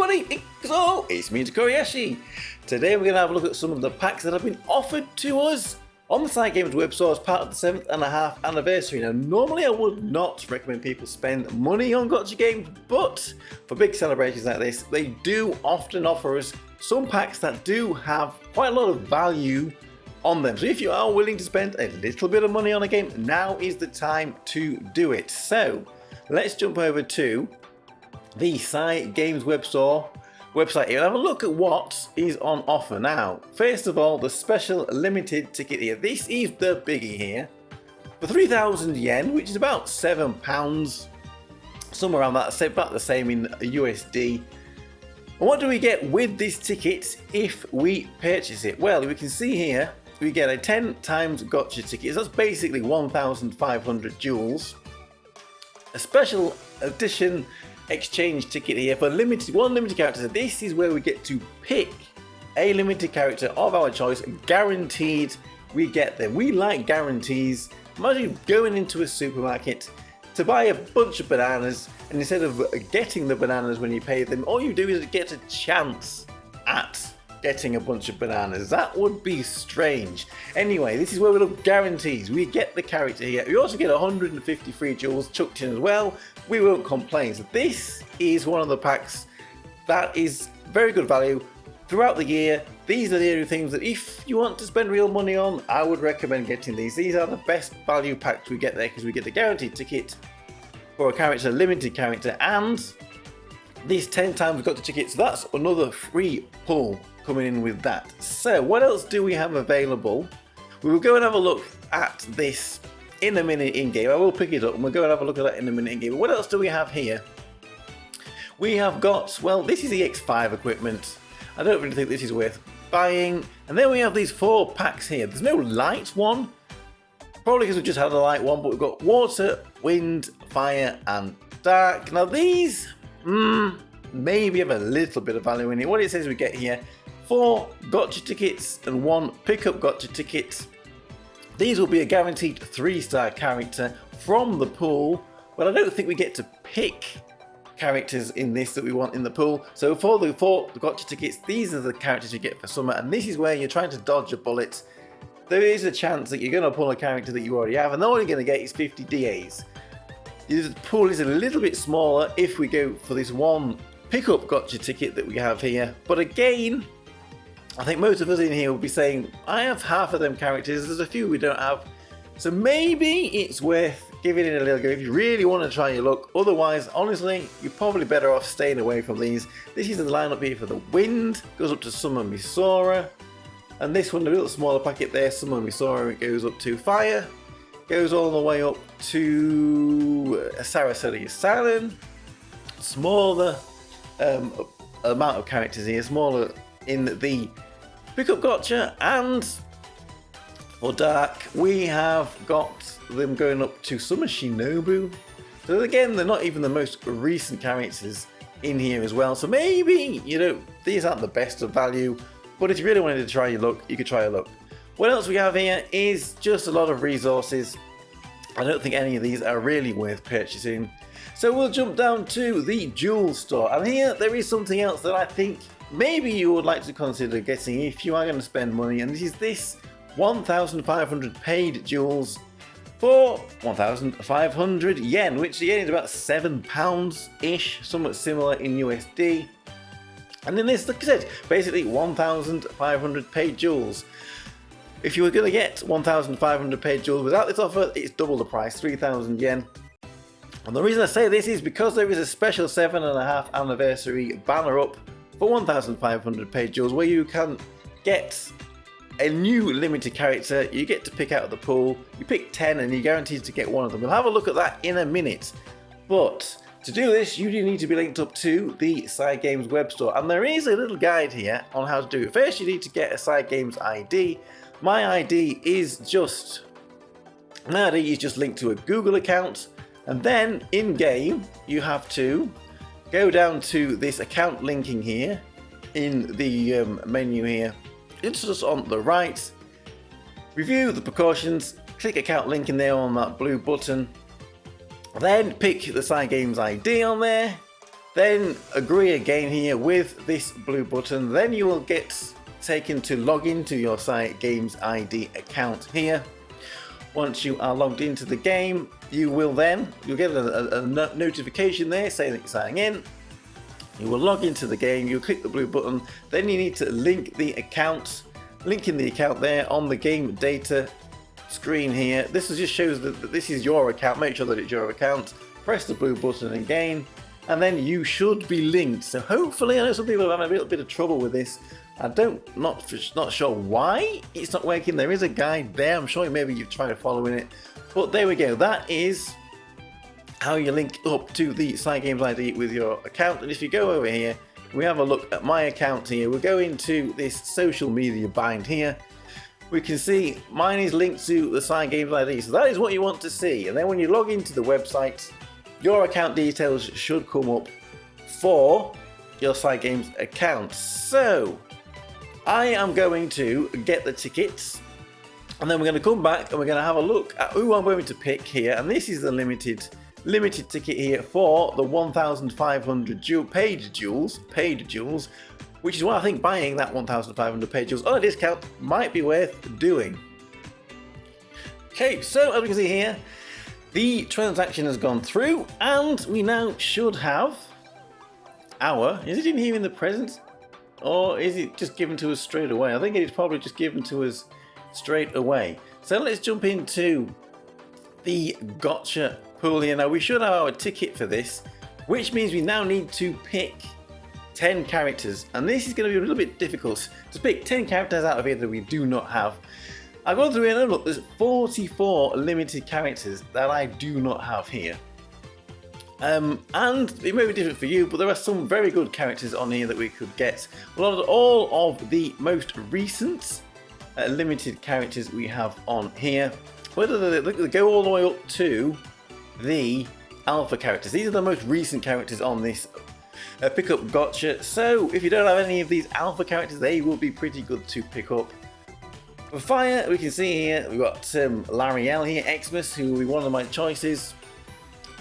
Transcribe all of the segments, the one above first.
everybody, it's me, Tokkuri Yashi. Today we're going to have a look at some of the packs that have been offered to us on the Cygames webstore as part of the 7.5 anniversary. Now normally I would not recommend people spend money on gacha games, but for big celebrations like this, they do often offer us some packs that do have quite a lot of value on them. So if you are willing to spend a little bit of money on a game, now is the time to do it. So let's jump over to the Cygames website here and have a look at what is on offer. Now, first of all, the special limited ticket here. This is the biggie here for 3,000 yen, which is about £7, somewhere around that, about the same in USD. And what do we get with this ticket if we purchase it? Well, we can see here we get a 10 times gacha ticket. So that's basically 1,500 jewels. A special edition exchange ticket here for one limited character. So this is where we get to pick a limited character of our choice, guaranteed we get them. We like guarantees. Imagine going into a supermarket to buy a bunch of bananas, and instead of getting the bananas when you pay them, all you do is get a chance at getting a bunch of bananas. That would be strange. Anyway, this is where we look guarantees. We get the character here. We also get 153 jewels chucked in as well. We won't complain. So this is one of the packs that is very good value throughout the year. These are the only things that if you want to spend real money on, I would recommend getting these. These are the best value packs we get there because we get the guaranteed ticket for a character, limited character, and this 10 times gacha ticket. So that's another free pull coming in with that. So what else do we have available? We will go and have a look at this in a minute in game. I will pick it up and we'll go and have a look at that in a minute in game. But what else do we have here? We have got, well, this is the X5 equipment. I don't really think this is worth buying. And then we have these 4 packs here. There's no light one, probably because we just had a light one, but we've got water, wind, fire, and dark. Now these, maybe have a little bit of value in it. What it says we get here: 4 gacha tickets and 1 pickup gacha ticket. These will be a guaranteed 3-star character from the pool, but I don't think we get to pick characters in this that we want in the pool. So for the 4 gacha tickets, these are the characters you get for summer, and this is where you're trying to dodge a bullet. There is a chance that you're going to pull a character that you already have, and all you're going to get is 50 DAs. The pool is a little bit smaller if we go for this 1 pickup gacha ticket that we have here, but again, I think most of us in here will be saying, I have half of them characters, there's a few we don't have, so maybe it's worth giving it a little go if you really want to try your luck. Otherwise, honestly, you're probably better off staying away from these. This is the lineup here for the wind, goes up to Summer Misora, and this one, a little smaller packet there, Summer Misora, it goes up to fire, goes all the way up to Sarasari Salon. Smaller amount of characters here, smaller in the pickup gacha, and for dark we have got them going up to Summer Shinobu. So again, they're not even the most recent characters in here as well, so maybe, you know, these aren't the best of value, but if you really wanted to try your luck, you could try your luck. What else we have here is just a lot of resources. I don't think any of these are really worth purchasing. So we'll jump down to the jewel store, and here there is something else that I think maybe you would like to consider getting if you are going to spend money, and this is this 1,500 paid jewels for 1,500 yen, which again is about £7-ish, somewhat similar in USD. And then this, like I said, basically 1,500 paid jewels. If you were going to get 1,500 paid jewels without this offer, it's double the price, 3,000 yen. And the reason I say this is because there is a special 7.5 anniversary banner up for 1,500 paid jewels where you can get a new limited character. You get to pick out of the pool, you pick 10 and you're guaranteed to get one of them. We'll have a look at that in a minute. But to do this, you do need to be linked up to the Cygames web store, and there is a little guide here on how to do it. First, you need to get a Cygames ID. My ID is just linked to a Google account, and then in game you have to go down to this account linking here in the menu here. It's just on the right. Review the precautions, click account link in there on that blue button, then pick the Cygames ID on there, then agree again here with this blue button. Then you will get taken to log into your Cygames ID account here. Once you are logged into the game, you'll get a notification there saying that you're signing in. You will log into the game, you'll click the blue button, then you need to link the account. Linking the account there on the game data screen here. This just shows that this is your account. Make sure that it's your account. Press the blue button again, and then you should be linked. So hopefully, I know some people are having a little bit of trouble with this. Not sure why it's not working. There is a guide there. I'm sure maybe you've tried following it, but there we go. That is how you link up to the Cygames ID with your account. And if you go over here, we have a look at my account here. We'll go into this social media bind here. We can see mine is linked to the Cygames ID, so that is what you want to see. And then when you log into the website, your account details should come up for your Cygames account. So I am going to get the tickets, and then we're going to come back and we're going to have a look at who I'm going to pick here. And this is the limited ticket here for the 1,500 paid jewels, which is why I think buying that 1,500 paid jewels on a discount might be worth doing. Okay, so as we can see here, the transaction has gone through, and we now should have is it in here in the present? Or is it just given to us straight away? I think it's probably just given to us straight away. So let's jump into the gotcha pool here. Now we should have our ticket for this, which means we now need to pick 10 characters. And this is going to be a little bit difficult to pick 10 characters out of here that we do not have. I've gone through here and look, there's 44 limited characters that I do not have here. And it may be different for you, but there are some very good characters on here that we could get. All of the most recent limited characters we have on here, whether they go all the way up to the alpha characters. These are the most recent characters on this pickup gotcha. So if you don't have any of these alpha characters, they will be pretty good to pick up. For fire, we can see here we've got Lariel here, Xmas, who will be one of my choices.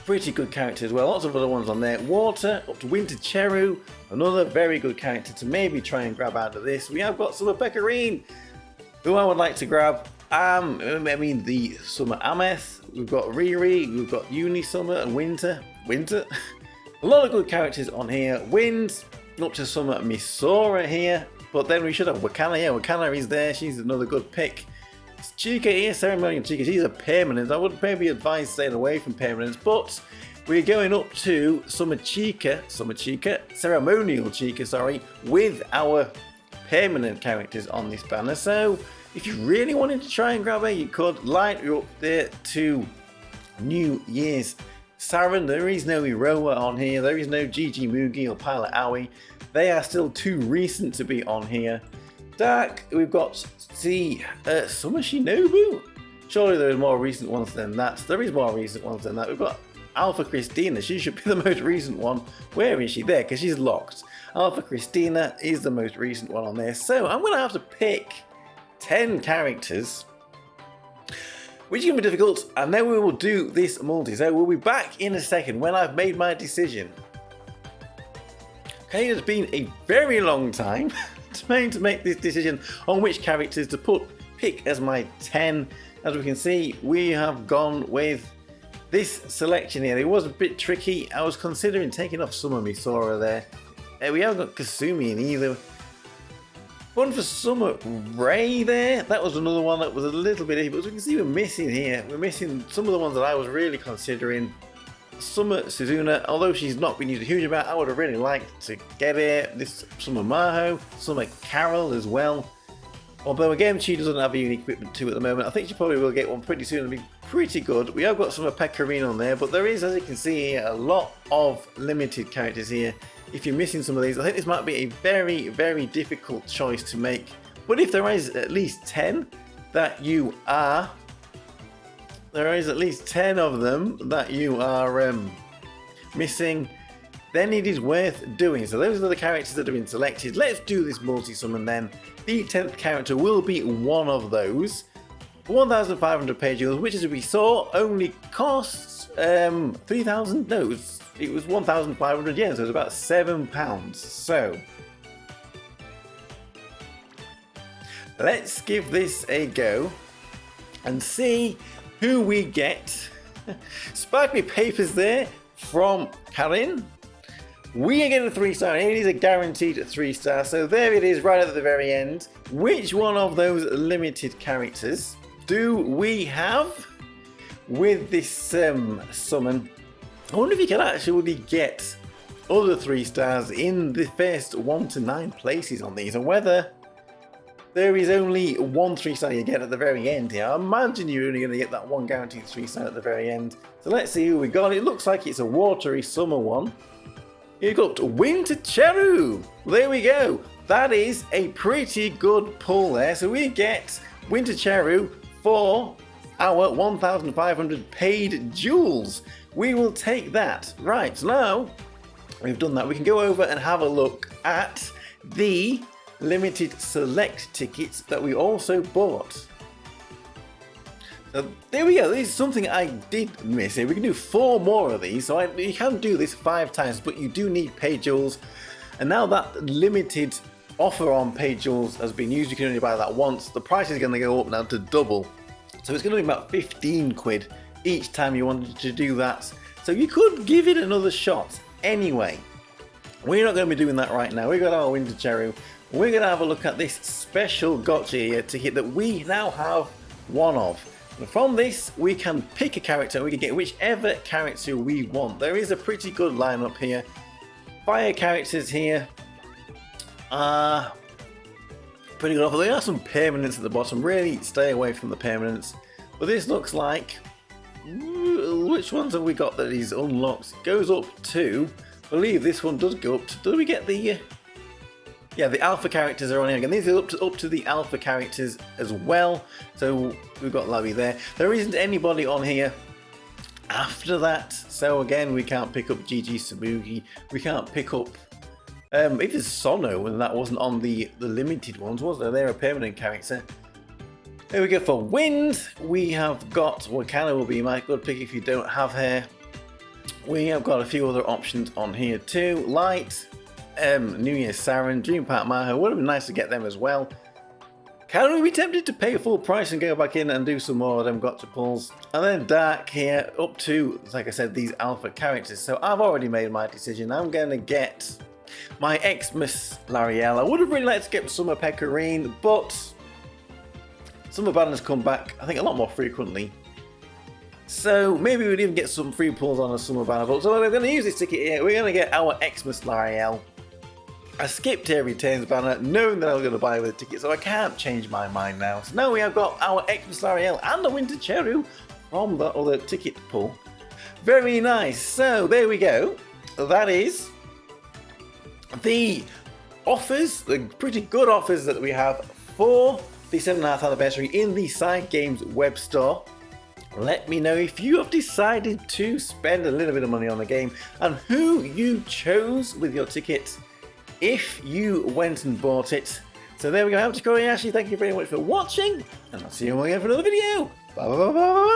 Pretty good character as well. Lots of other ones on there. Water, up to Winter Cheru, another very good character to maybe try and grab out of this. We have got Summer Pecorine, who I would like to grab. The Summer Ameth. We've got Riri. We've got Uni Summer and Winter. A lot of good characters on here. Wind, up to Summer Misora here. But then we should have Wakana. Yeah, Wakana is there. She's another good pick. Chica here, Ceremonial Chica, she's a permanent. I would maybe advise staying away from permanents, but we're going up to Ceremonial Chica, sorry, with our permanent characters on this banner. So if you really wanted to try and grab her, you could. Light you up there to New Year's Saren. There is no Iroha on here, there is no Gigi Mugi or Pilot Aoi. They are still too recent to be on here. Dark, we've got Summer Shinobu. Surely there are more recent ones than that. There is more recent ones than that. We've got Alpha Christina. She should be the most recent one. Where is she? There, because she's locked. Alpha Christina is the most recent one on there. So I'm going to have to pick 10 characters, which is going to be difficult. And then we will do this multi. So we'll be back in a second when I've made my decision. Okay, it's been a very long time trying to make this decision on which characters to pick as my 10. As we can see, we have gone with this selection here. It was a bit tricky. I was considering taking off Summer Misora there. We haven't got Kasumi in either. One for Summer Ray there. That was another one that was a little bit iffy, but as we can see, we're missing here. We're missing some of the ones that I was really considering. Summer Suzuna, although she's not been used a huge amount, I would have really liked to get her. This Summer Maho, Summer Carol as well. Although again, she doesn't have a unique equipment too at the moment. I think she probably will get one pretty soon and be pretty good. We have got Summer Pecorine on there, but there is, as you can see here, a lot of limited characters here. If you're missing some of these, I think this might be a very, very difficult choice to make. But if there is at least 10 that you are... There is at least 10 of them that you are missing, then it is worth doing. So those are the characters that have been selected. Let's do this multi-summon then. The 10th character will be one of those. 1,500 page yields, which as we saw only costs 3,000, no, it was 1,500 yen, so it was about £7. So let's give this a go and see who we get. Sparkly papers there from Karin. We are getting a 3-star, and it is a guaranteed 3-star. So there it is, right at the very end. Which one of those limited characters do we have with this summon? I wonder if you can actually get other 3-stars in the first 1 to 9 places on these, and whether there is only one 3-star you get at the very end here. I imagine you're only going to get that one guaranteed 3-star at the very end. So let's see who we got. It looks like it's a watery summer one. You've got Winter Cheru. There we go. That is a pretty good pull there. So we get Winter Cheru for our 1,500 paid jewels. We will take that. Right, so now we've done that, we can go over and have a look at the limited select tickets that we also bought. So there we go. This is something I did miss here. We can do 4 more of these. So you can do this 5 times, but you do need paid jewels. And now that limited offer on paid jewels has been used, you can only buy that once. The price is going to go up now to double. So it's going to be about 15 quid each time you wanted to do that. So you could give it another shot anyway. We're not going to be doing that right now. We've got our Winter Cheru. We're going to have a look at this special gotcha here ticket that we now have one of. And from this, we can pick a character. We can get whichever character we want. There is a pretty good lineup here. Fire characters here are pretty good offer. There are some permanents at the bottom. Really stay away from the permanents. But this looks like... which ones have we got that is unlocked? It goes up to... I believe this one does go up to... Do we get the... yeah, the alpha characters are on here again. These are up to the alpha characters as well. So we've got Labby there. There isn't anybody on here after that. So again, we can't pick up Gigi Sabugi. We can't pick up... if it's Sono, and that wasn't on the limited ones, was there? They're a permanent character. There we go for Wind. We have got Wakana will be my good pick if you don't have her. We have got a few other options on here too. Light, New Year's Siren, Dream Park Maho. Would have been nice to get them as well. Can we be tempted to pay full price and go back in and do some more of them gotcha pulls? And then Dark here, up to, like I said, these alpha characters. So I've already made my decision. I'm going to get my Xmas Lariel. I would have really liked to get Summer Pecorine, but Summer Banners come back, I think, a lot more frequently. So maybe we'd even get some free pulls on a Summer Banner. But so we're going to use this ticket here. We're going to get our Xmas Lariel. I skipped here Returns Banner, knowing that I was going to buy with a ticket, so I can't change my mind now. So now we have got our Xmas Lariel and a Winter Cheru from the other ticket pull. Very nice. So there we go. That is the offers, the pretty good offers that we have for the 7.5th anniversary in the Cygames web store. Let me know if you have decided to spend a little bit of money on the game and who you chose with your ticket if you went and bought it. So there we go. I'm Tokkuri Yashi. Thank you very much for watching, and I'll see you all again for another video. Bye bye bye bye.